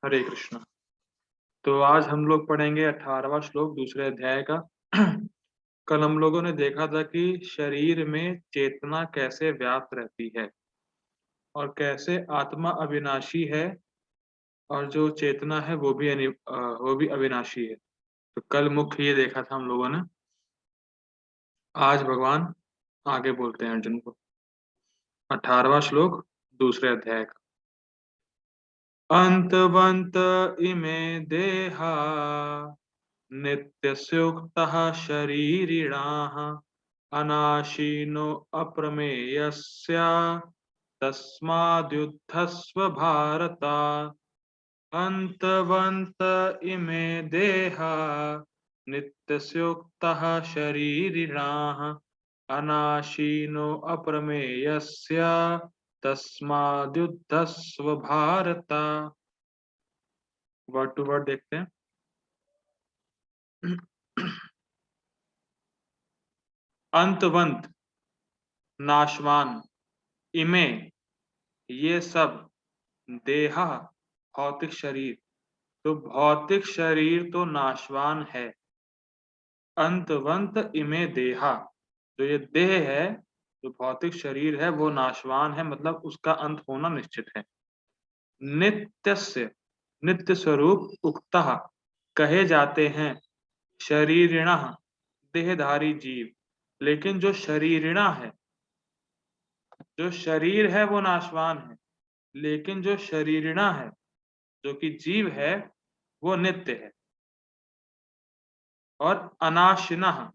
हरे कृष्ण। तो आज हम लोग पढ़ेंगे 18वां श्लोक दूसरे अध्याय का। कल हम लोगों ने देखा था कि शरीर में चेतना कैसे व्याप्त रहती है और कैसे आत्मा अविनाशी है और जो चेतना है वो भी अविनाशी है। तो कल मुख्य ये देखा था हम लोगों ने। आज भगवान आगे बोलते हैं अर्जुन को। 18वां श्लोक दूसरे अध्याय का। अंतवंत इमे देहा नित्यस्योक्तः शरीरिणाः अनाशीनो अप्रमेयस्य तस्माद्युद्धस्व भारत। अंतवन्त इमे देहा नित्यस्योक्तः शरीरिणाः अनाशीनो अप्रमेयस्य तस्माद्युद्धस्व भारत। वर्ड टू वर्ड देखते हैं। अंतवंत नाशवान, इमे ये सब, देहा भौतिक शरीर, तो भौतिक शरीर तो नाशवान है। अंतवंत इमे देहा, जो ये देह है, जो भौतिक शरीर है वो नाशवान है, मतलब उसका अंत होना निश्चित है। नित्यस्य, नित्य स्वरूप, उक्तः कहे जाते हैं, शरीरिणः देहधारी जीव। लेकिन जो शरीरिणा है, जो शरीर है वो नाशवान है, लेकिन जो शरीरिणा है, जो कि जीव है, वो नित्य है। और अनाशिनः,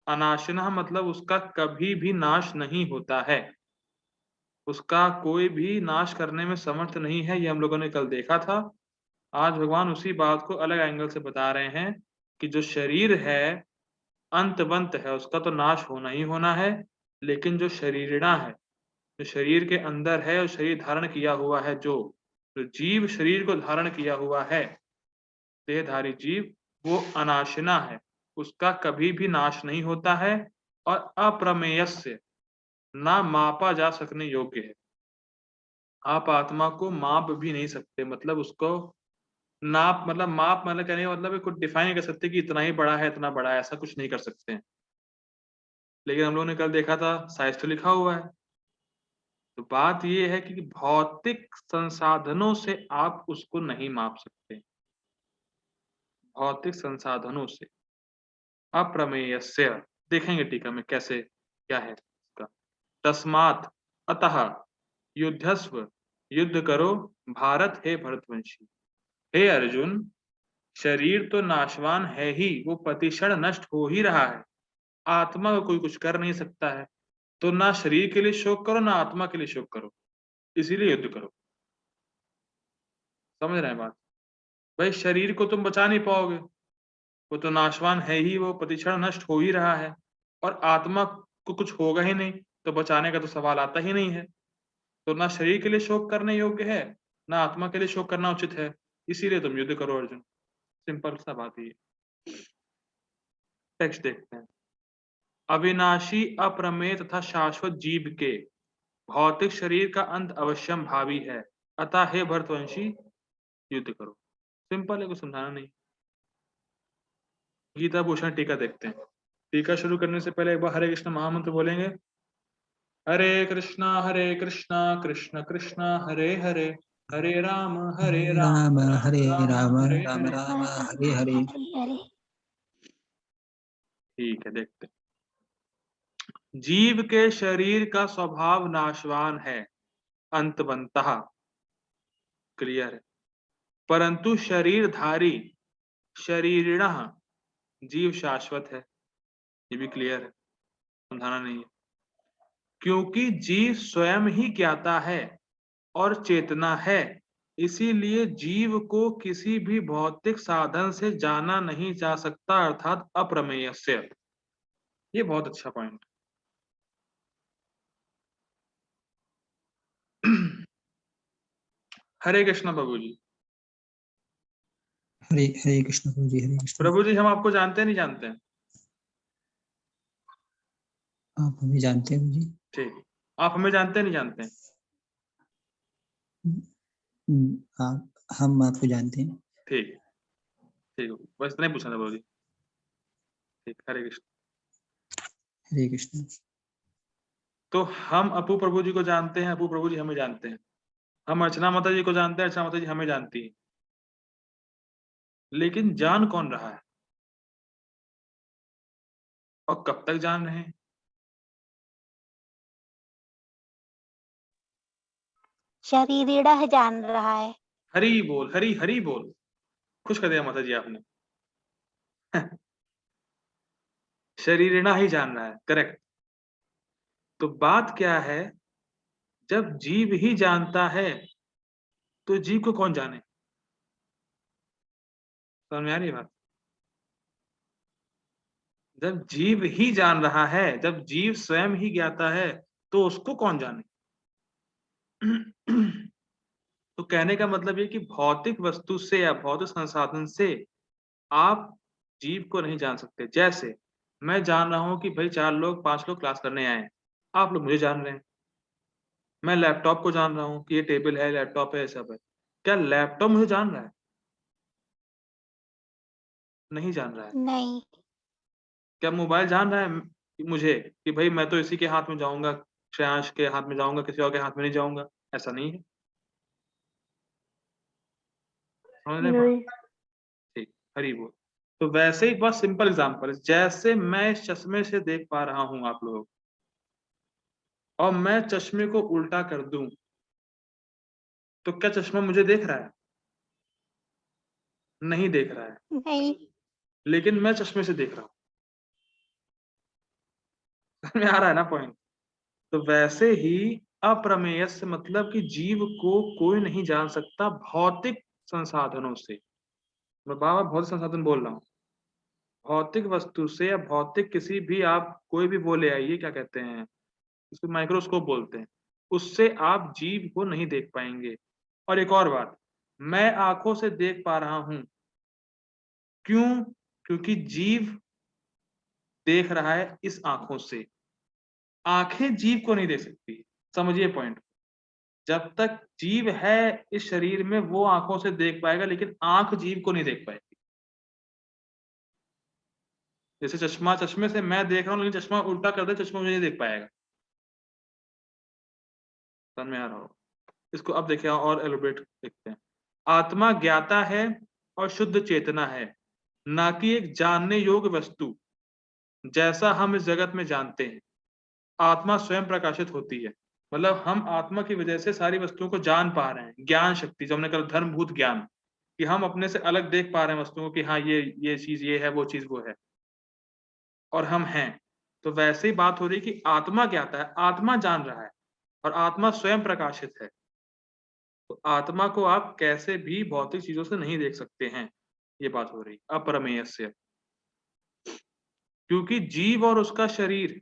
अनाशिनः मतलब उसका कभी भी नाश नहीं होता है, उसका कोई भी नाश करने में समर्थ नहीं है। ये हम लोगों ने कल देखा था। आज भगवान उसी बात को अलग एंगल से बता रहे हैं कि जो शरीर है अंतवंत है, उसका तो नाश होना ही होना है, लेकिन जो शरीरिणा है, जो शरीर के अंदर है और शरीर धारण किया हुआ है, जो जीव शरीर को धारण किया हुआ है, देहधारी जीव, वो अनाशिना है, उसका कभी भी नाश नहीं होता है और अप्रमेयस्य, ना मापा जा सकने योग्य है। आप आत्मा को माप भी नहीं सकते, मतलब उसको नाप मतलब माप मतलब कहने का मतलब है, कुछ डिफाइन नहीं कर सकते कि इतना ही बड़ा है, इतना बड़ा है, ऐसा कुछ नहीं कर सकते हैं। लेकिन हम लोगों ने कल देखा था साइज तो लिखा हुआ है। तो बात ये है कि भौतिक संसाधनों से आप उसको नहीं माप सकते, भौतिक संसाधनों से। अप्रमेयस्य, देखेंगे टीका में कैसे क्या है इसका। तस्मात्, अतः, युद्धस्व, युद्ध करो, भारत हे भरतवंशी। हे अर्जुन, शरीर तो नाशवान है ही, वो प्रतिक्षण नष्ट हो ही रहा है। आत्मा को कोई कुछ कर नहीं सकता है। तो ना शरीर के लिए शोक करो, ना आत्मा के लिए शोक करो, इसीलिए युद्ध करो। समझ रहे हैं बात? भाई शरीर को तुम बचा नहीं पाओगे, वो तो नाशवान है ही, वो प्रतिक्षण नष्ट हो ही रहा है। और आत्मा को कुछ होगा ही नहीं, तो बचाने का तो सवाल आता ही नहीं है। तो ना शरीर के लिए शोक करने योग्य है, ना आत्मा के लिए शोक करना उचित है, इसीलिए तुम युद्ध करो अर्जुन। सिंपल सा बात है। टेक्स्ट देखते हैं। अविनाशी, अप्रमेय तथा शाश्वत जीव के भौतिक शरीर का अंत अवश्यम भावी है, अतः हे भरतवंशी युद्ध करो। सिंपल है, कुछ समझाना नहीं। गीता भूषण टीका देखते हैं। टीका शुरू करने से पहले एक बार हरे कृष्ण महामंत्र बोलेंगे। हरे कृष्णा कृष्ण कृष्ण हरे हरे, हरे राम हरे राम राम हरे राम राम हरे राम हरे। राम हरे हरे। ठीक है, देखते हैं। जीव के शरीर का स्वभाव नाशवान है, अंतवंतः, क्लियर है। परंतु शरीरधारी, शरीरिणः, जीव शाश्वत है, ये भी क्लियर है, समझाना नहीं है। क्योंकि जीव स्वयं ही ज्ञाता है और चेतना है, इसीलिए जीव को किसी भी भौतिक साधन से जाना नहीं जा सकता, अर्थात अप्रमेय से। ये बहुत अच्छा पॉइंट। हरे कृष्ण प्रभु जी। हरे हरे कृष्ण प्रभु जी, हरे कृष्ण। प्रभु जी, हम आपको जानते नहीं जानते हैं? आप हमें जानते हैं जी? ठीक, आप हमें जानते नहीं जानते हैं? आप हम आपको जानते हैं। ठीक ठीक है, बस इतना ही पूछना था प्रभु जी। ठीक, हरे कृष्ण। हरे कृष्ण। तो हम अपू प्रभु जी को जानते हैं, अपू प्रभु जी हमें जानते हैं। हम अर्चना माता जी को जानते हैं, अर्चना माता जी हमें जानती है। लेकिन जान कौन रहा है और कब तक जान रहे हैं? शरीर जान रहा है। हरी बोल, हरी हरी बोल। खुश कर दिया माता जी आपने। शरीरिणा ही जान रहा है, करेक्ट। तो बात क्या है, जब जीव ही जानता है तो जीव को कौन जाने? समझ में आ रही है बात? जब जीव ही जान रहा है, जब जीव स्वयं ही ज्ञाता है, तो उसको कौन जाने? तो कहने का मतलब ये कि भौतिक वस्तु से या भौतिक संसाधन से आप जीव को नहीं जान सकते। जैसे मैं जान रहा हूं कि भाई 4 लोग 5 लोग क्लास करने आए हैं, आप लोग मुझे जान रहे हैं। मैं लैपटॉप को जान रहा हूं कि ये टेबल है, लैपटॉप है, सब है। क्या लैपटॉप मुझे जान रहा है? नहीं जान रहा है। नहीं। क्या मोबाइल जान रहा है मुझे कि भाई मैं तो इसी के हाथ में जाऊंगा, श्रेयांश के हाथ में जाऊंगा, किसी और के हाथ में नहीं जाऊंगा? ऐसा नहीं है। समझ रहे हैं बात? नहीं। ठीक, हरी बोल। तो वैसे ही बहुत सिंपल एग्जांपल है, जैसे मैं इस चश्मे से देख पा रहा हूं आप लोग, और मैं चश्मे को उल्टा कर दूं, तो क्या चश्मा मुझे देख रहा है? नहीं देख रहा है। नहीं। लेकिन मैं चश्मे से देख रहा हूं। समझ में आ रहा है ना पॉइंट? तो वैसे ही अप्रमेय से मतलब कि जीव को कोई नहीं जान सकता भौतिक संसाधनों से। मैं बार बार भौतिक संसाधन बोल रहा हूँ। भौतिक वस्तु से या भौतिक किसी भी, आप कोई भी बोले आइए, क्या कहते हैं उसको, माइक्रोस्कोप बोलते हैं, उससे आप जीव को नहीं देख पाएंगे। और एक और बात, मैं आंखों से देख पा रहा हूं, क्यों? क्योंकि जीव देख रहा है इस आंखों से। आंखें जीव को नहीं देख सकती। समझिए पॉइंट। जब तक जीव है इस शरीर में, वो आंखों से देख पाएगा, लेकिन आंख जीव को नहीं देख पाएगी। जैसे चश्मा, चश्मे से मैं देख रहा हूं, लेकिन चश्मा उल्टा कर दे, चश्मा मुझे नहीं देख पाएगा। समझ में आ रहा हो? इसको अब देखिए और एलोब्रेट देखते हैं। आत्मा ज्ञाता है और शुद्ध चेतना है, ना कि एक जानने योग्य वस्तु जैसा हम इस जगत में जानते हैं। आत्मा स्वयं प्रकाशित होती है। मतलब हम आत्मा की वजह से सारी वस्तुओं को जान पा रहे हैं। ज्ञान शक्ति, जो हमने कहा धर्मभूत ज्ञान, कि हम अपने से अलग देख पा रहे हैं वस्तुओं को, कि हाँ ये चीज ये है, वो चीज वो है, और हम हैं। तो वैसे ही बात हो रही है कि आत्मा ज्ञाता है, आत्मा जान रहा है, और आत्मा स्वयं प्रकाशित है। तो आत्मा को आप कैसे भी भौतिक चीजों से नहीं देख सकते हैं। ये बात हो रही अप्रमेय से। क्योंकि जीव और उसका शरीर,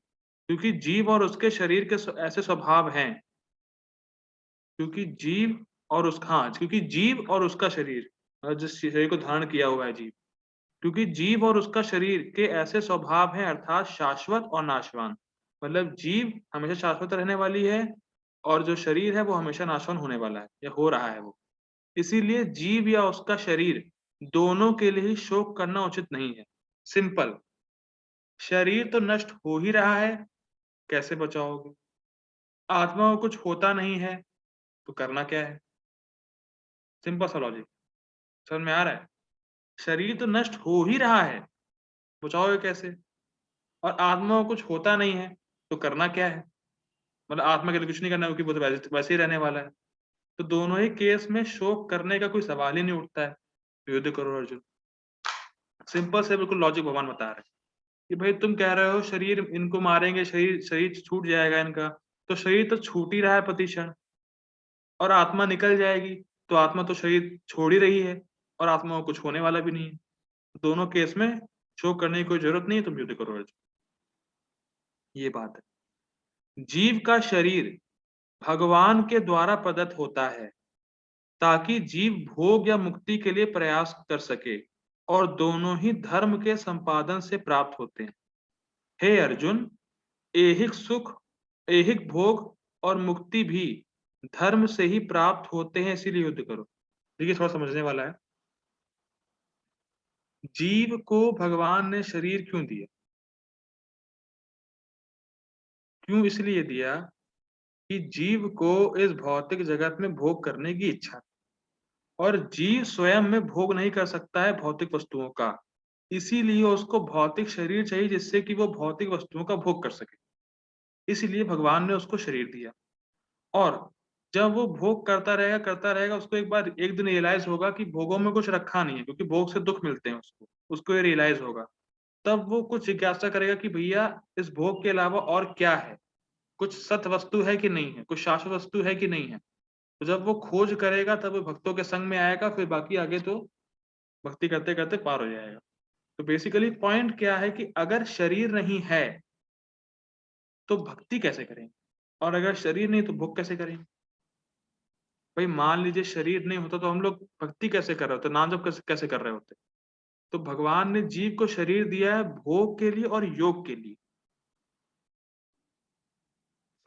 क्योंकि जीव और उसके शरीर के ऐसे स्वभाव हैं, क्योंकि जीव और उसका, हाँ, क्योंकि जीव और उसका शरीर, जिस शरीर को धारण किया हुआ है जीव, क्योंकि जीव और उसका शरीर के ऐसे स्वभाव हैं, अर्थात शाश्वत और नाशवान। मतलब जीव हमेशा शाश्वत रहने वाली है, और जो शरीर है वो हमेशा नाशवान होने वाला है, या हो रहा है वो। इसीलिए जीव या उसका शरीर दोनों के लिए ही शोक करना उचित नहीं है। सिंपल। शरीर तो नष्ट हो ही रहा है, कैसे बचाओगे? आत्मा को कुछ होता नहीं है, तो करना क्या है? सिंपल सा लॉजिक। समझ में आ रहा है? शरीर तो नष्ट हो ही रहा है, बचाओगे कैसे? और आत्मा को कुछ होता नहीं है, तो करना क्या है? मतलब आत्मा के लिए कुछ नहीं करना, क्योंकि वो तो वैसे ही रहने वाला है। तो दोनों ही केस में शोक करने का कोई सवाल ही नहीं उठता है। युद्ध करो अर्जुन। सिंपल से बिल्कुल लॉजिक भगवान बता रहे हैं कि भाई तुम कह रहे हो शरीर इनको मारेंगे, शरीर शरीर छूट जाएगा इनका, तो शरीर तो छूट ही रहा है प्रतिक्षण, और आत्मा निकल जाएगी, तो आत्मा तो शरीर छोड़ ही रही है, और आत्मा को कुछ होने वाला भी नहीं है। दोनों केस में शोक करने की कोई जरूरत नहीं है, तुम युद्ध करो अर्जुन। ये बात है। जीव का शरीर भगवान के द्वारा प्रदत्त होता है, ताकि जीव भोग या मुक्ति के लिए प्रयास कर सके, और दोनों ही धर्म के संपादन से प्राप्त होते हैं। हे अर्जुन, ऐहिक सुख, ऐहिक भोग और मुक्ति भी धर्म से ही प्राप्त होते हैं, इसीलिए युद्ध करो। देखिए थोड़ा समझने वाला है। जीव को भगवान ने शरीर क्यों दिया? क्यों इसलिए दिया कि जीव को इस भौतिक जगत में भोग करने की इच्छा है और जीव स्वयं में भोग नहीं कर सकता है भौतिक वस्तुओं का। इसीलिए उसको भौतिक शरीर चाहिए जिससे कि वो भौतिक वस्तुओं का भोग कर सके। इसीलिए भगवान ने उसको शरीर दिया और जब वो भोग करता रहेगा उसको एक दिन रियलाइज़ होगा कि भोगों में कुछ रखा नहीं है क्योंकि भोग से दुःख मिलते हैं उसको। उसको ये रियलाइज़ होगा। तब वो कुछ जिज्ञासा करेगा कि भैया इस भोग के अलावा और क्या है? कुछ सत वस्तु है कि नहीं है? कुछ शाश्वत वस्तु है कि नहीं है? तो जब वो खोज करेगा तब वो भक्तों के संग में आएगा, फिर बाकी आगे तो भक्ति करते-करते पार हो जाएगा। तो बेसिकली पॉइंट क्या है कि अगर शरीर नहीं है, तो भक्ति कैसे करेंगे? और अगर शरीर नहीं तो भोग कैसे करेंगे? भाई मान लीजिए शरीर नहीं होता तो हम लोग भक्ति कैसे कर रहे होते? नाम जप कैसे कैसे कर रहे होते? तो भगवान ने जीव को शरीर दिया है भोग के लिए और योग के लिए।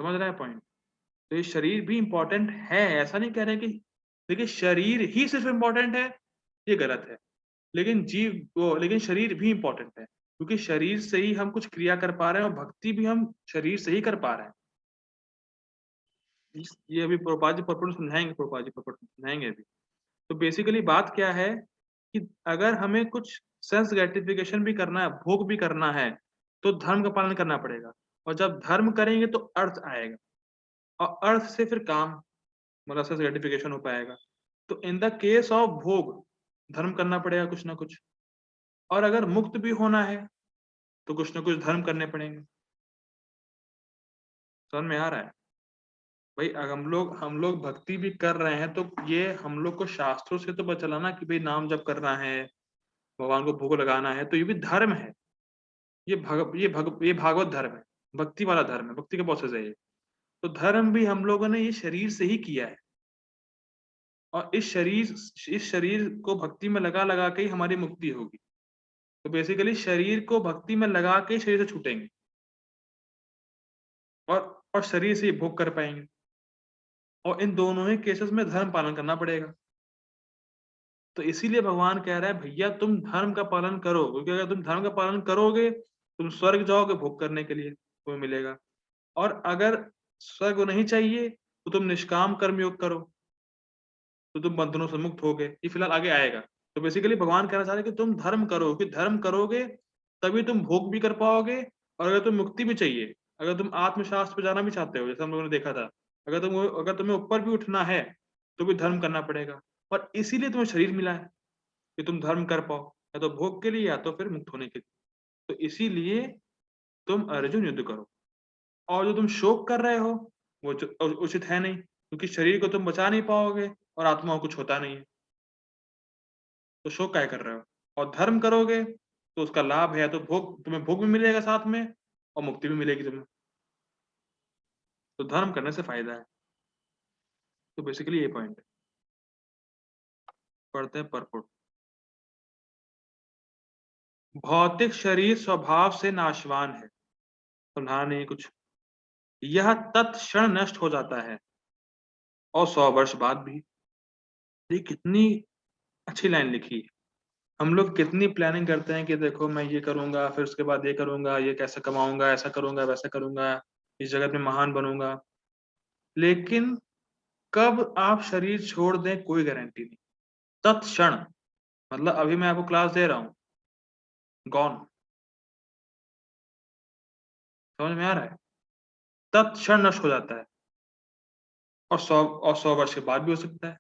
समझ रहे हैं पॉइंट? तो ये शरीर भी इम्पोर्टेंट है, ऐसा नहीं कह रहे कि देखिए शरीर ही सिर्फ़ इम्पोर्टेंट है, ये गलत है। लेकिन शरीर भी इम्पोर्टेंट है, क्योंकि शरीर से ही हम कुछ क्रिया कर पा रहे हैं और भक्ति भी हम शरीर से ही कर पा रहे हैं। इस ये अभी प्रभुपाद जी पर्पस समझाएँगे प्रभुपाद जी पर्पस समझाएँगे अभी। तो बेसिकली बात क्या है कि अगर हमें कुछ सेल्फ ग्रेटिफिकेशन भी करना है, भोग भी करना है, तो धर्म का पालन करना पड़ेगा और जब धर्म करेंगे तो अर्थ आएगा और अर्थ से फिर काम मतलब सेल्फ ग्रेटिफिकेशन हो पाएगा। तो इन द केस ऑफ भोग, धर्म करना पड़ेगा कुछ ना कुछ और अगर मुक्त भी होना है, तो कुछ ना कुछ धर्म करने पड़ेंगे। समझ में आ रहा है? भई हम लोग भक्ति भी कर रहे हैं, तो ये हम लोग को शास्त्रों से तो पता चला ना कि भई नाम जप करना है, भगवान को भोग लगाना है, तो ये भी धर्म है। ये भागवत धर्म है, भक्ति वाला धर्म है, भक्ति का प्रोसेस है ये। तो धर्म भी हम लोगों ने ये शरीर से ही किया है और इस शरीर को भक्ति में लगा-लगा के ही हमारी मुक्ति होगी। तो बेसिकली शरीर को भक्ति में लगा के शरीर से छूटेंगे और और शरीर से ही भोग कर पाएँगे और इन दोनों ही केसेस में धर्म पालन करना पड़ेगा। तो इसीलिए भगवान कह रहा है भैया तुम धर्म का पालन करो क्योंकि अगर तुम धर्म का पालन करोगे, तुम स्वर्ग जाओगे भोग करने के लिए, तुम्हें मिलेगा और अगर स्वर्ग नहीं चाहिए, तो तुम निष्काम कर्म योग करो, तो तुम बंधनों से मुक्त होगे। ये फिलहाल आगे आएगा। तो बेसिकली भगवान कहना चाह रहे हैं कि तुम धर्म करो क्योंकि धर्म करोगे, तभी तुम भोग भी कर पाओगे और अगर तुम्हें मुक्ति भी चाहिए, अगर तुम आत्मशास्त्र पे जाना भी चाहते हो, जैसे हम लोगों ने देखा था, अगर तुम्हें ऊपर भी उठना है, तो भी धर्म करना पड़ेगा और इसीलिए तुम्हें शरीर मिला है, कि तुम धर्म कर पाओ, या तो भोग के लिए या तो फिर मुक्त होने के लिए। तो इसीलिए तुम अर्जुन युद्ध करो और जो तुम शोक कर रहे हो, वो उचित है नहीं, क्योंकि शरीर को तुम बचा नहीं पाओगे और आत्मा को कुछ होता नहीं है। तो शोक काहे कर रहे हो? और धर्म करोगे तो उसका लाभ है या तो तुम्हें भोग भी मिलेगा साथ में और मुक्ति भी मिलेगी तुम्हें। तो धर्म करने से फ़ायदा है। तो बेसिकली ये पॉइंट है। पढ़ते हैं परपुट। भौतिक शरीर स्वभाव से नाशवान है। समझाना नहीं है कुछ। यह तत्क्षण नष्ट हो जाता है और 100 वर्ष बाद भी। ये कितनी अच्छी लाइन लिखी है। हम लोग कितनी प्लानिंग करते हैं कि देखो मैं ये करूँगा, फिर उसके बाद ये करूँगा, ये कैसे कमाऊँगा, ऐसा करूँगा, वैसा करूँगा, इस जगत में महान बनूँगा। लेकिन कब आप शरीर छोड़ दें कोई गारंटी नहीं। तत्क्षण मतलब अभी मैं आपको क्लास दे रहा हूँ, गॉन। समझ में आ रहा है? तत्क्षण नष्ट हो जाता है और 100 वर्ष के बाद भी हो सकता है।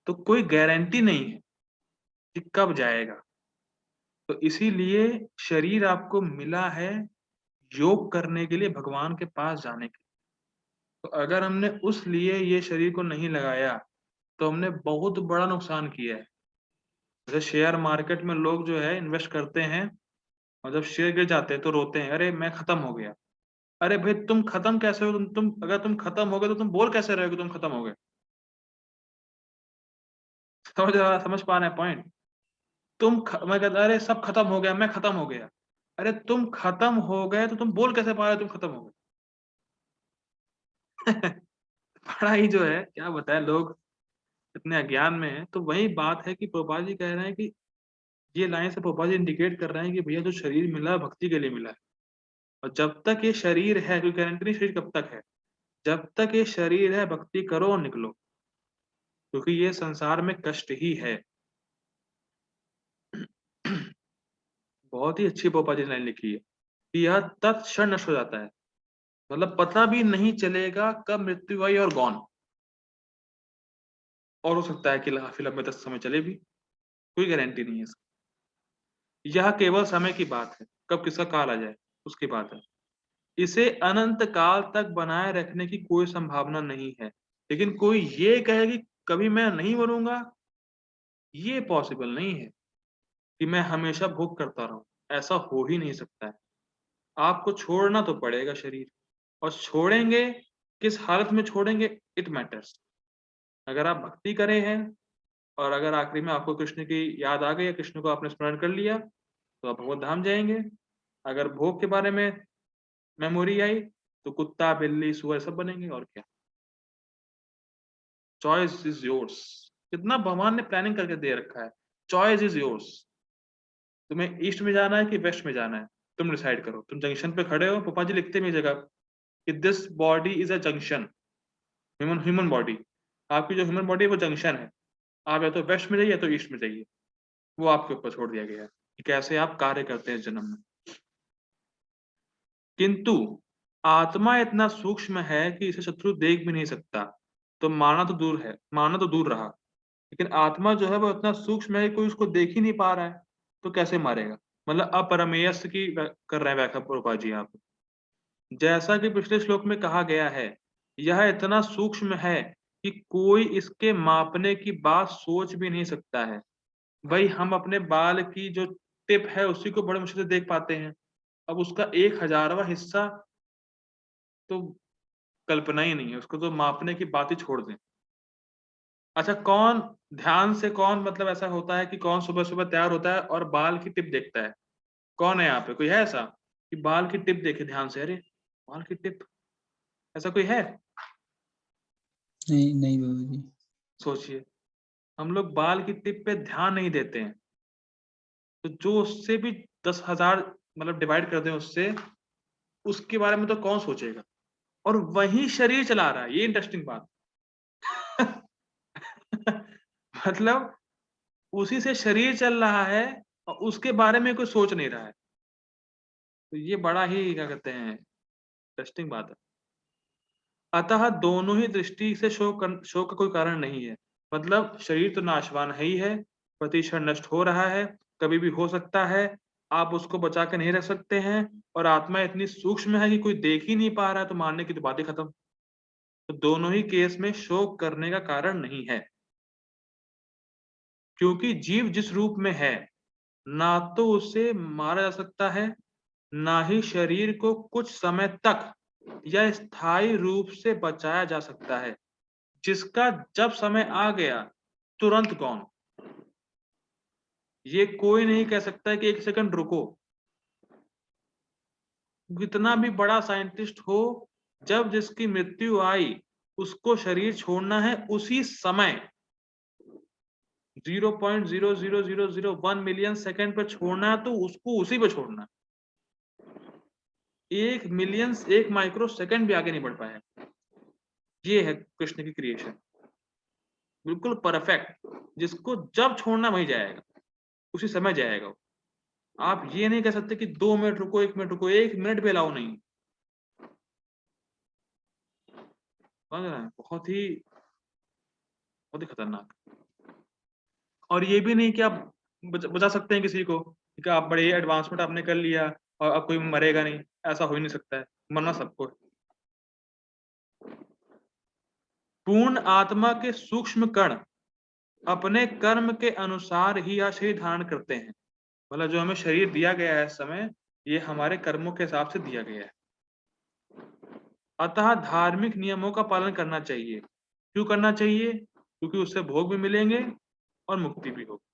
तो कोई गारंटी नहीं है कि कब जाएगा। तो इसीलिए शरीर आपको मिला है योग करने के लिए, भगवान के पास जाने के लिए। तो अगर हमने उस लिए ये शरीर को नहीं लगाया, तो हमने बहुत बड़ा नुकसान किया है। जैसे शेयर मार्केट में लोग जो है इन्वेस्ट करते हैं और जब शेयर गिर जाते हैं तो रोते हैं, "अरे! मैं खत्म हो गया।" अरे भाई तुम खत्म कैसे हो? अगर तुम खत्म हो गए तो तुम बोल कैसे रहे हो कि तुम खत्म हो गए? समझ पा रहे हैं पॉइंट? मैं कहता अरे सब खत्म हो गया, मैं खत्म हो गया। अरे तुम खत्म हो गए तो तुम बोल कैसे पा रहे हो तुम खत्म हो गए? बड़ा ही जो है क्या बताएँ लोग इतने अज्ञान में है। तो वही बात है कि प्रभुपाद जी कह रहे हैं कि ये लाइन से प्रभुपाद जी इंडिकेट कर रहे हैं कि भैया जो शरीर मिला भक्ति के लिए मिला है, और जब तक ये शरीर है, कोई गारंटी नहीं शरीर कब तक है, जब तक ये शरीर है भक्ति करो और निकलो, क्योंकि ये संसार में कष्ट ही है। बहुत ही अच्छी प्रभुपाद जी ने लाइन लिखी है कि यह तत्क्षण नष्ट हो जाता है, मतलब पता भी नहीं चलेगा कब मृत्यु आई और गॉन, और हो सकता है कि काफी लंबे तक समय चले भी, कोई गारंटी नहीं है इसकी। यह केवल समय की बात है, कब किसका काल आ जाए उसकी बात है। इसे अनंत काल तक बनाए रखने की कोई संभावना नहीं है। लेकिन कोई ये कहे कि कभी मैं नहीं मरूंगा, ये पॉसिबल नहीं है कि मैं हमेशा भोग करता रहूं, ऐसा हो ही नहीं सकता है। आपको छोड़ना तो पड़ेगा शरीर, और छोड़ेंगे किस हालत में छोड़ेंगे, इट मैटर्स। अगर आप भक्ति करे हैं और अगर आखिरी में आपको कृष्ण की याद आ गई या कृष्ण को आपने स्मरण कर लिया तो आप भगवत धाम जाएंगे। अगर भोग के बारे में मेमोरी आई तो कुत्ता बिल्ली सुअर सब बनेंगे, और क्या। Choice is yours. कितना भगवान ने प्लानिंग करके दे रखा है। Choice is yours. तुम्हें ईस्ट में जाना है कि वेस्ट में जाना है, तुम डिसाइड करो। तुम जंक्शन पे खड़े हो, पापा जी लिखते हैं जगह कि this body is a junction, human human body. आपकी जो ह्यूमन बॉडी है वो जंक्शन है, आप या तो वेस्ट में जाइए या तो ईस्ट में जाइए। वो आपके ऊपर छोड़ दिया गया है कि कैसे आप कार्य करते हैं इस जन्म में। किंतु आत्मा इतना सूक्ष्म है कि इसे शत्रु देख भी नहीं सकता, तो मारना तो दूर है, मारना तो दूर रहा, लेकिन आत्मा जो है वो इतना सूक्ष्म है कि कोई उसको देख ही नहीं पा रहा है, तो कैसे मारेगा। मतलब अपरमेयस्थ की कर रहे हैं व्याख्या प्रभुपाद जी आप। जैसा कि पिछले श्लोक में कहा गया है, यह इतना सूक्ष्म है कि कोई इसके मापने की बात सोच भी नहीं सकता है। भाई हम अपने बाल की जो टिप है उसी को बड़े मुश्किल से देख पाते हैं, अब उसका 1/1000वां हिस्सा तो कल्पना ही नहीं है, उसको तो मापने की बात ही छोड़ दें। अच्छा, कौन ध्यान से, कौन मतलब ऐसा होता है कि कौन सुबह-सुबह तैयार होता है और बाल की टिप देखता है? कौन है यहाँ पे? कोई है ऐसा कि बाल की टिप देखे ध्यान से? अरे! बाल की टिप, ऐसा कोई है? नहीं नहीं बाबा जी। सोचिए, हम लोग बाल की टिप पे ध्यान नहीं देते हैं, तो जो उससे भी 10,000 मतलब डिवाइड कर दें उससे, उसके बारे में तो कौन सोचेगा? और वही शरीर चला रहा है, ये इंटरेस्टिंग बात। मतलब उसी से शरीर चल रहा है और उसके बारे में कोई सोच नहीं रहा है। तो ये बड़ा ही क्या कहते हैं इंटरेस्टिंग बात है। अतः दोनों ही दृष्टि से शोक का कोई कारण नहीं है। मतलब शरीर तो नाशवान है ही है, प्रतिक्षण नष्ट हो रहा है, कभी भी हो सकता है, आप उसको बचा के नहीं रख सकते हैं, और आत्मा इतनी सूक्ष्म है कि कोई देख ही नहीं पा रहा है, तो मानने की तो बात ही खत्म। तो दोनों ही केस में शोक करने का कारण नहीं है, क्योंकि जीव जिस रूप में है ना तो उसे मारा जा सकता है, ना ही शरीर को कुछ समय तक या स्थायी रूप से बचाया जा सकता है, जिसका जब समय आ गया तुरंत गॉन। ये कोई नहीं कह सकता है कि 1 सेकंड रुको। कितना भी बड़ा साइंटिस्ट हो, जब जिसकी मृत्यु आई उसको शरीर छोड़ना है उसी समय, 0.00001 मिलियन सेकंड पे छोड़ना है तो उसको उसी पे छोड़ना है। 1 माइक्रो सेकंड भी आगे नहीं बढ़ पाया। ये है कृष्ण की क्रिएशन, बिल्कुल परफेक्ट। जिसको जब छोड़ना वही जाएगा, उसी समय जाएगा वो। आप ये नहीं कह सकते कि 2 मिनट रुको, 1 मिनट रुको, 1 मिनट भी अलाउ नहीं। समझ रहे हैं? बहुत ही खतरनाक। और ये भी नहीं कि आप बचा सकते हैं किसी को कि आप बड़े एडवांसमेंट आपने कर लिया और अब कोई मरेगा नहीं, ऐसा हो ही नहीं सकता है, मरना सबको है। पूर्ण आत्मा के सूक्ष्म कण अपने कर्म के अनुसार ही यह शरीर धारण करते हैं। मतलब जो हमें शरीर दिया गया है इस समय, ये हमारे कर्मों के हिसाब से दिया गया है। अतः धार्मिक नियमों का पालन करना चाहिए। क्यों करना चाहिए? क्योंकि उससे भोग भी मिलेंगे और मुक्ति भी होगी।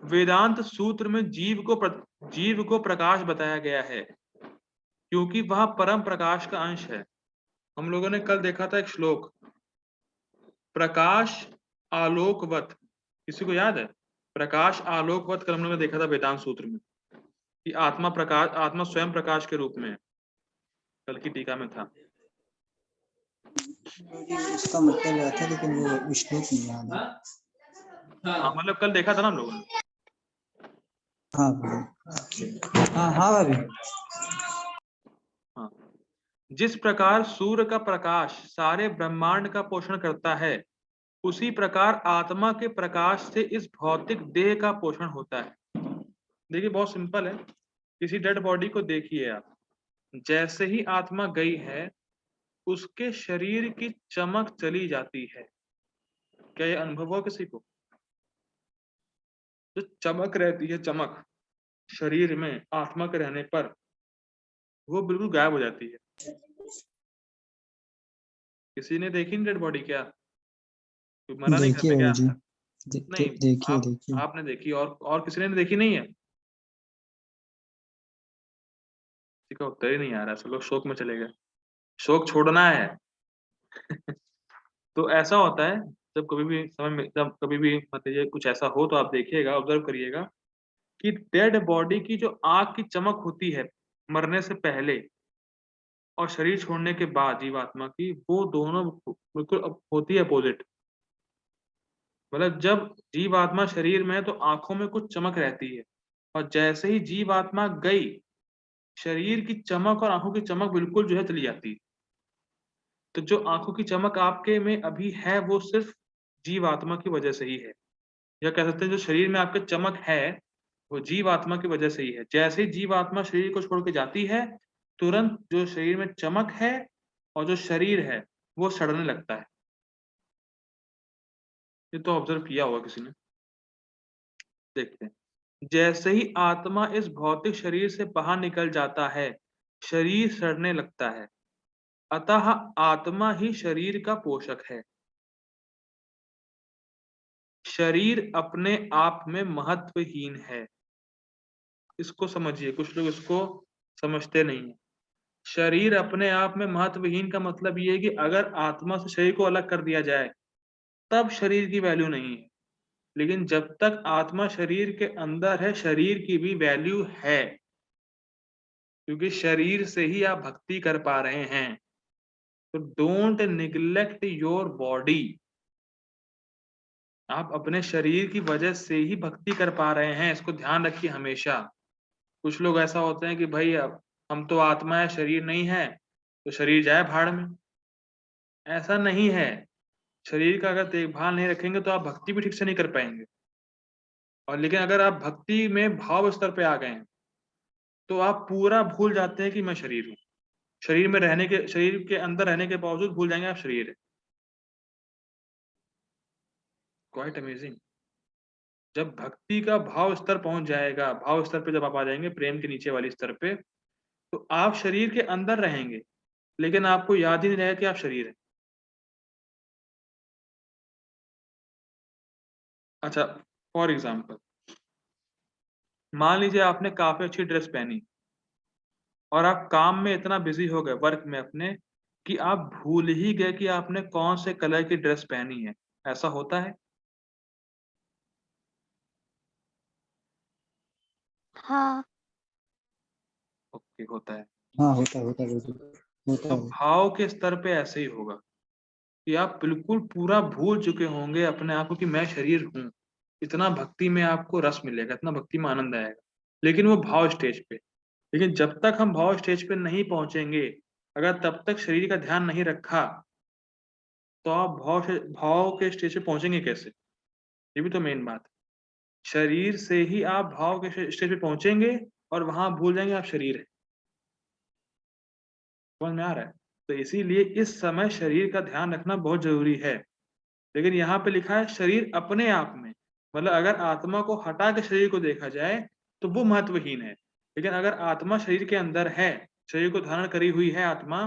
वेदांत सूत्र में जीव को प्रकाश बताया गया है, क्योंकि वह परम प्रकाश का अंश है। हम लोगों ने कल देखा था एक श्लोक प्रकाश आलोकवत, किसी को याद है? प्रकाश आलोकवत कल हम लोगों ने देखा था वेदांत सूत्र में कि आत्मा स्वयं प्रकाश के रूप में है। कल की टीका में था। उसका मतलब याद था लेकिन वो श्लोक नहीं याद है। हाँ, मतलब कल देखा था ना हम लोगों ने। हाँ भाभी। हाँ भाभी। हाँ, जिस प्रकार सूर्य का प्रकाश सारे ब्रह्मांड का पोषण करता है, उसी प्रकार आत्मा के प्रकाश से इस भौतिक देह का पोषण होता है। देखिए बहुत सिंपल है, किसी डेड बॉडी को देखिए आप, जैसे ही आत्मा गई है उसके शरीर की चमक चली जाती है। क्या ये अनुभव हो किसी को? जो चमक रहती है, चमक शरीर में आत्मा के रहने पर वो बिल्कुल गायब हो जाती है। किसी ने देखी डेड बॉडी क्या? कोई मरा नहीं घर देखिए में क्या? बाबू जी, नहीं, देखिए आप देखिए। आपने देखी और किसी ने देखी नहीं है? किसी का उत्तर ही नहीं आ रहा, सब लोग शोक में चले गए। शोक छोड़ना है। तो ऐसा होता है, जब कभी भी समय में, जब कभी भी मान लीजिए कुछ ऐसा हो तो आप देखिएगा, ऑब्जर्व करिएगा कि डेड बॉडी की जो आँख की चमक होती है मरने से पहले और शरीर छोड़ने के बाद जीवात्मा की, वो दोनों बिल्कुल होती है अपोजिट। मतलब जब जीवात्मा शरीर में है तो आँखों में कुछ चमक रहती है, और जैसे ही जीवात्मा गई, शरीर की चमक और आँखों की चमक बिल्कुल जो है चली जाती है। तो जो आँखों की चमक आपके में अभी है वो सिर्फ़ जीवात्मा की वजह से ही है। या कह सकते हैं जो शरीर में आपके चमक है, वो जीवात्मा की वजह से ही है। जैसे ही जीवात्मा शरीर को छोड़ के जाती है, तुरंत जो शरीर में चमक है और जो शरीर है, वो सड़ने लगता है। ये तो ऑब्ज़र्व किया होगा किसी ने। देखते हैं। जैसे ही आत्मा इस भौतिक शरीर से बाहर निकल जाता है, शरीर सड़ने लगता है। अतः आत्मा ही शरीर का पोषक है। शरीर अपने आप में महत्वहीन है। इसको समझिए, कुछ लोग इसको समझते नहीं हैं। शरीर अपने आप में महत्वहीन का मतलब ये है कि अगर आत्मा से शरीर को अलग कर दिया जाए, तब शरीर की वैल्यू नहीं है। लेकिन जब तक आत्मा शरीर के अंदर है, शरीर की भी वैल्यू है। क्योंकि शरीर से ही आप भक्ति कर पा रहे हैं। तो डोंट निग्लेक्ट योर बॉडी। आप अपने शरीर की वजह से ही भक्ति कर पा रहे हैं, इसको ध्यान रखिए हमेशा। कुछ लोग ऐसा होते हैं कि भाई अब हम तो आत्मा है, शरीर नहीं है, तो शरीर जाए भाड़ में। ऐसा नहीं है। शरीर का अगर देखभाल नहीं रखेंगे तो आप भक्ति भी ठीक से नहीं कर पाएँगे। और लेकिन अगर आप भक्ति में भाव स्तर पे आ गए हैं, तो आप पूरा भूल जाते हैं कि मैं शरीर हूँ। शरीर के अंदर रहने के बावजूद भूल जाएँगे आप शरीर है। Quite amazing. जब भक्ति का भाव स्तर पहुँच जाएगा, भाव स्तर पे जब आप आ जाएँगे, प्रेम के नीचे वाली स्तर पे, तो आप शरीर के अंदर रहेंगे, लेकिन आपको याद ही नहीं रहेगा कि आप शरीर हैं। अच्छा, फॉर एग्ज़ाम्पल मान लीजिए आपने काफ़ी अच्छी ड्रेस पहनी और आप काम में इतना बिज़ी हो गए, वर्क में अपने, कि आप भूल ही गए कि आपने कौन से कलर की ड्रेस पहनी है। ऐसा होता है? हाँ। ओके, होता है। हाँ होता है बाबू जी, होता तो है। भाव के स्तर पे ऐसे ही होगा कि आप बिल्कुल पूरा भूल चुके होंगे अपने आप को कि मैं शरीर हूँ। इतना भक्ति में आपको रस मिलेगा, इतना भक्ति में आनंद आएगा। लेकिन वो भाव स्टेज पे। लेकिन जब तक हम भाव स्टेज पे नहीं पहुँचेंगे, अगर तब तक शरीर का ध्यान नहीं रखा, तो आप भाव के स्टेज पे पहुँचेंगे कैसे? ये भी तो मेन बात है। शरीर से ही आप भाव के स्टेज पे पहुँचेंगे और वहाँ भूल जाएँगे आप शरीर हैं। समझ में आ रहा है? तो इसीलिए इस समय शरीर का ध्यान रखना बहुत ज़रूरी है। लेकिन यहाँ पे लिखा है शरीर अपने आप में, मतलब अगर आत्मा को हटा के शरीर को देखा जाए, तो वो महत्वहीन है। लेकिन अगर आत्मा शरीर के अंदर है, शरीर को धारण करी हुई है आत्मा,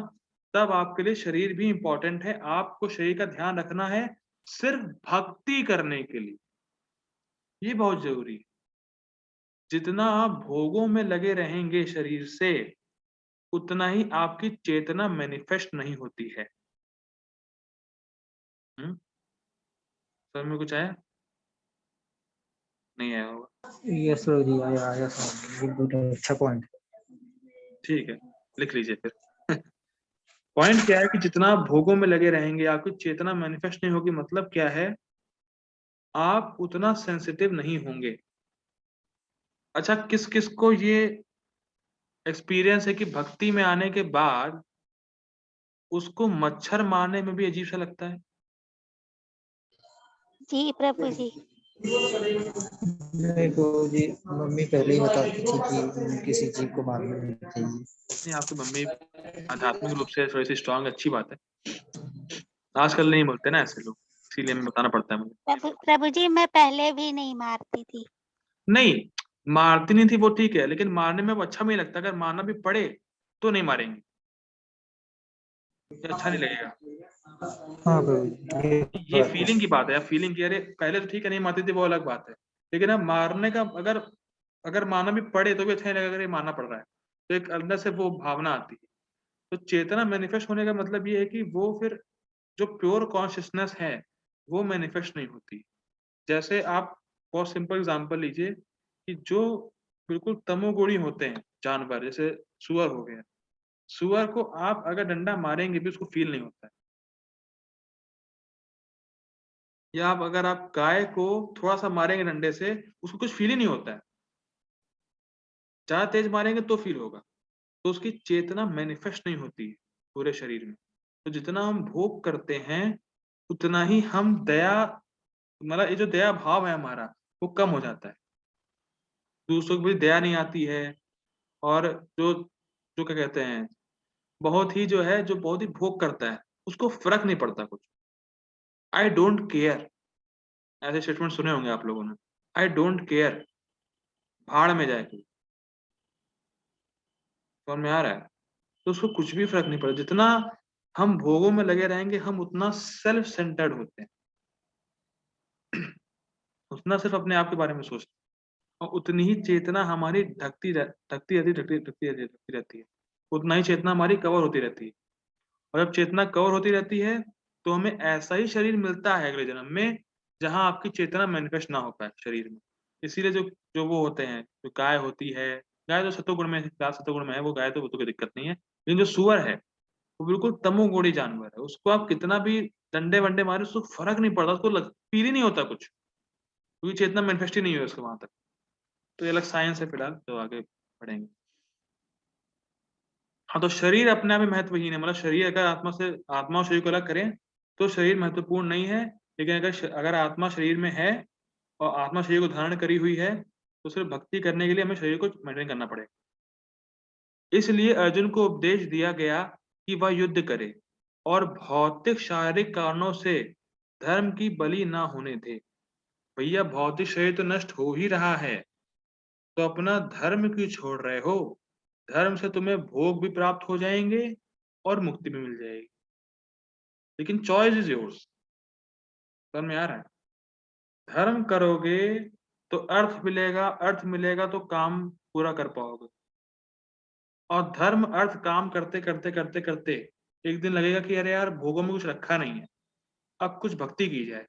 तब आपके लिए शरीर भी इम्पोर्टेंट है। आपको शरीर का ध्यान रखना है सिर्फ़ भक्ति करने के लिए। ये बहुत ज़रूरी है। जितना आप भोगों में लगे रहेंगे शरीर से, उतना ही आपकी चेतना मैनिफेस्ट नहीं होती है। हुँ? समझ में कुछ आया? नहीं आया होगा। यस सर जी, आया सर, ये बहुत अच्छा पॉइंट। ठीक है, लिख लीजिए फिर। पॉइंट क्या है कि जितना भोगों में लगे रहेंगे, आपकी चेतना मैनिफेस्ट नहीं होगी। मतलब क्या है, आप उतना सेंसिटिव नहीं होंगे। अच्छा, किस किस को ये एक्सपीरियंस है कि भक्ति में आने के बाद उसको मच्छर मारने में भी अजीब सा लगता है? जी प्रभु जी। मेरे को जी मम्मी पहले ही बताती थी कि किसी जीव को मारना नहीं चाहिए। नहीं, आपकी मम्मी आध्यात्मिक रूप से थोड़ी सी स्ट्रांग, अच्छी बात है। आजकल नहीं बोलते ना ऐसे लोग, इसीलिए हमें बताना पड़ता है मुझे। प्रभु जी, मैं पहले भी नहीं मारती थी। नहीं, मारती नहीं थी वो ठीक है, लेकिन मारने में वो अच्छा भी नहीं लगता। अगर मारना भी पड़े तो नहीं मारेंगे, ये अच्छा नहीं लगेगा। हाँ प्रभु जी, ये फीलिंग की बात है। अब फीलिंग की, अरे पहले तो ठीक है नहीं मारती थी, वो अलग बात है। लेकिन अब मारने का, अगर अगर मारना भी पड़े तो भी अच्छा नहीं लगेगा। अगर ये मारना पड़ रहा है तो एक अंदर से वो भावना आती है। तो चेतना मैनिफेस्ट होने का मतलब ये है कि वो फिर जो प्योर कॉन्शियसनेस है वो मैनिफेस्ट नहीं होती। जैसे आप बहुत सिंपल एग्जांपल लीजिए कि जो बिल्कुल तमोगुणी होते हैं जानवर, जैसे सुअर हो गया। सुअर को आप अगर डंडा मारेंगे भी उसको फील नहीं होता है। या आप अगर आप गाय को थोड़ा सा मारेंगे डंडे से, उसको कुछ फील ही नहीं होता है। ज्यादा तेज मारेंगे तो फील होगा। तो उसकी चेतना मैनिफेस्ट नहीं होती है पूरे शरीर में। तो जितना हम भोग करते हैं उतना ही हम दया, मतलब ये जो दया भाव है हमारा, वो कम हो जाता है। दूसरों की भी दया नहीं आती है। और जो जो क्या कहते हैं, बहुत ही जो है, जो बहुत ही भोग करता है उसको फर्क नहीं पड़ता कुछ। आई डोंट केयर, ऐसे स्टेटमेंट सुने होंगे आप लोगों ने। आई डोंट केयर, भाड़ में जाए कोई। समझ में आ रहा है? तो उसको कुछ भी फर्क नहीं पड़ता। जितना हम भोगों में लगे रहेंगे हम उतना सेल्फ सेंटर्ड होते हैं, उतना सिर्फ अपने आप के बारे में सोचते हैं। और उतनी ही चेतना हमारी ढकती रहती है। उतना ही चेतना हमारी कवर होती रहती है। और जब चेतना कवर होती रहती है तो हमें ऐसा ही शरीर मिलता है अगले जन्म में जहां आपकी चेतना मैनिफेस्ट ना हो पाए शरीर में। इसीलिए जो जो वो होते हैं, जो गाय होती है, गाय तो सतोगुण में, गाय सतोगुण में है, वो गाय तो वो तो कोई दिक्कत नहीं है। लेकिन जो सुअर है वो बिल्कुल तमोगुणी जानवर है। उसको आप कितना भी डंडे वंडे मारे उसको फर्क नहीं पड़ता, उसको फील ही नहीं होता कुछ, क्योंकि चेतना मैनिफेस्ट ही नहीं हुई उसके वहां तक। तो ये अलग साइंस है, फिलहाल तो आगे बढ़ेंगे। हाँ, तो शरीर अपने आप में महत्वहीन है। मतलब शरीर अगर आत्मा और शरीर को अलग करें तो शरीर महत्वपूर्ण नहीं है। लेकिन अगर आत्मा शरीर में है और आत्मा शरीर को धारण करी हुई है तो सिर्फ भक्ति करने के लिए हमें शरीर को मेंटेन करना पड़ेगा। इसलिए अर्जुन को उपदेश दिया गया कि वह युद्ध करे और भौतिक शारीरिक कारणों से धर्म की बलि ना होने दे। भैया, भौतिक शरीर तो नष्ट हो ही रहा है, तो अपना धर्म क्यों छोड़ रहे हो? धर्म से तुम्हें भोग भी प्राप्त हो जाएंगे और मुक्ति भी मिल जाएगी। लेकिन चॉइस इज योर्स। समझ में आ रहा है? धर्म करोगे तो अर्थ मिलेगा, अर्थ मिलेगा तो काम पूरा कर पाओगे। और धर्म अर्थ काम करते करते करते करते एक दिन लगेगा कि अरे यार, भोगों में कुछ रखा नहीं है, अब कुछ भक्ति की जाए।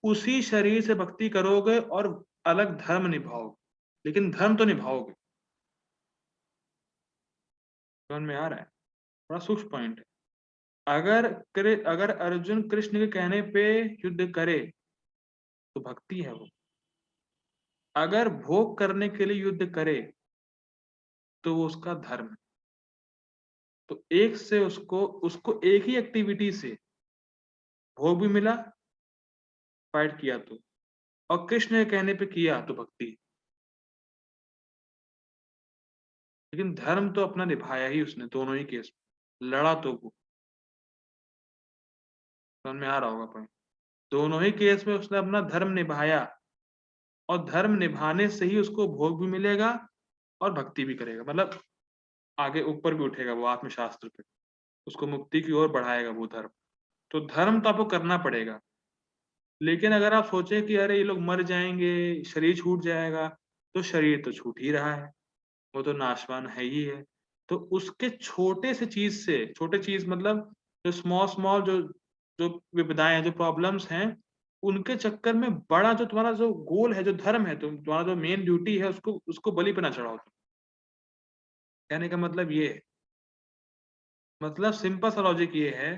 उसी शरीर से भक्ति करोगे और अलग धर्म निभाओगे, लेकिन धर्म तो निभाओगे। समझ में आ रहा है? बड़ा सूक्ष्म पॉइंट है। अगर अर्जुन कृष्ण के कहने पे युद्ध करे तो भक्ति है वो। अगर भोग करने के लिए युद्ध करे तो वो उसका धर्म है। तो एक से उसको उसको एक ही एक्टिविटी से भोग भी मिला, फाइट किया तो, और कृष्ण के कहने पे किया तो भक्ति। लेकिन धर्म तो अपना निभाया ही उसने, दोनों ही केस में लड़ा तो वो। समझ में आ रहा होगा पॉइंट? दोनों ही केस में उसने अपना धर्म निभाया, और धर्म निभाने से ही उसको भोग भी मिलेगा और भक्ति भी करेगा। मतलब आगे ऊपर भी उठेगा वो आत्मशास्त्र पे, उसको मुक्ति की ओर बढ़ाएगा वो धर्म। तो धर्म तो आपको करना पड़ेगा। लेकिन अगर आप सोचें कि अरे ये लोग मर जाएंगे, शरीर छूट जाएगा, तो शरीर तो छूट ही रहा है, वो तो नाशवान है ही है। तो उसके छोटे से चीज से, छोटे चीज मतलब जो स्मॉल स्मॉल जो जो विपदाएं हैं, जो प्रॉब्लम्स हैं, उनके चक्कर में बड़ा जो तुम्हारा जो गोल है, जो धर्म है, तुम्हारा जो मेन ड्यूटी है, उसको बलि पे ना चढ़ाओ तुम। कहने का मतलब ये है, मतलब सिंपल सा लॉजिक ये है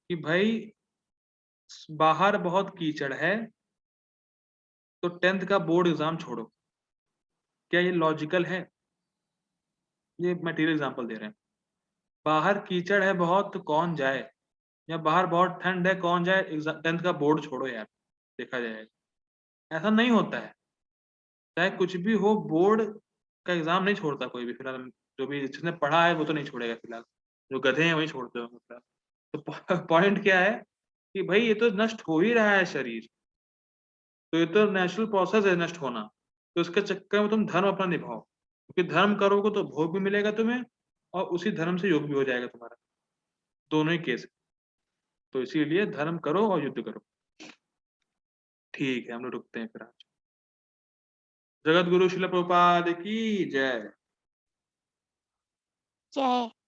कि भाई बाहर बहुत कीचड़ है, तो 10th का बोर्ड एग्जाम छोड़ो। क्या ये लॉजिकल है? ये मटेरियल एग्जांपल दे रहे हैं। बाहर कीचड़ है बहुत, तो कौन जाए, या बाहर बहुत ठंड है, कौन जाए, 10th का बोर्ड छोड़ो यार, देखा जाएगा। ऐसा नहीं होता है, चाहे कुछ भी हो, बोर्ड का एग्जाम नहीं छोड़ता कोई भी फिलहाल। जो भी जिसने पढ़ा है वो तो नहीं छोड़ेगा फिलहाल, जो गधे हैं वही छोड़ते होंगे फिलहाल। तो पॉइंट क्या है कि भाई ये तो नष्ट हो ही रहा है शरीर, तो ये तो नेचुरल प्रोसेस है नष्ट होना, तो इसके चक्कर में तुम धर्म अपना निभाओ, क्योंकि धर्म करोगे तो भोग भी मिलेगा तुम्हें, और उसी धर्म से योग भी हो जाएगा तुम्हारा, दोनों ही केस है। तो इसीलिए धर्म करो और युद्ध करो। ठीक है, हम लोग रुकते हैं फिर आज। जगत गुरु शिल प्रभुपाद की जय। जय।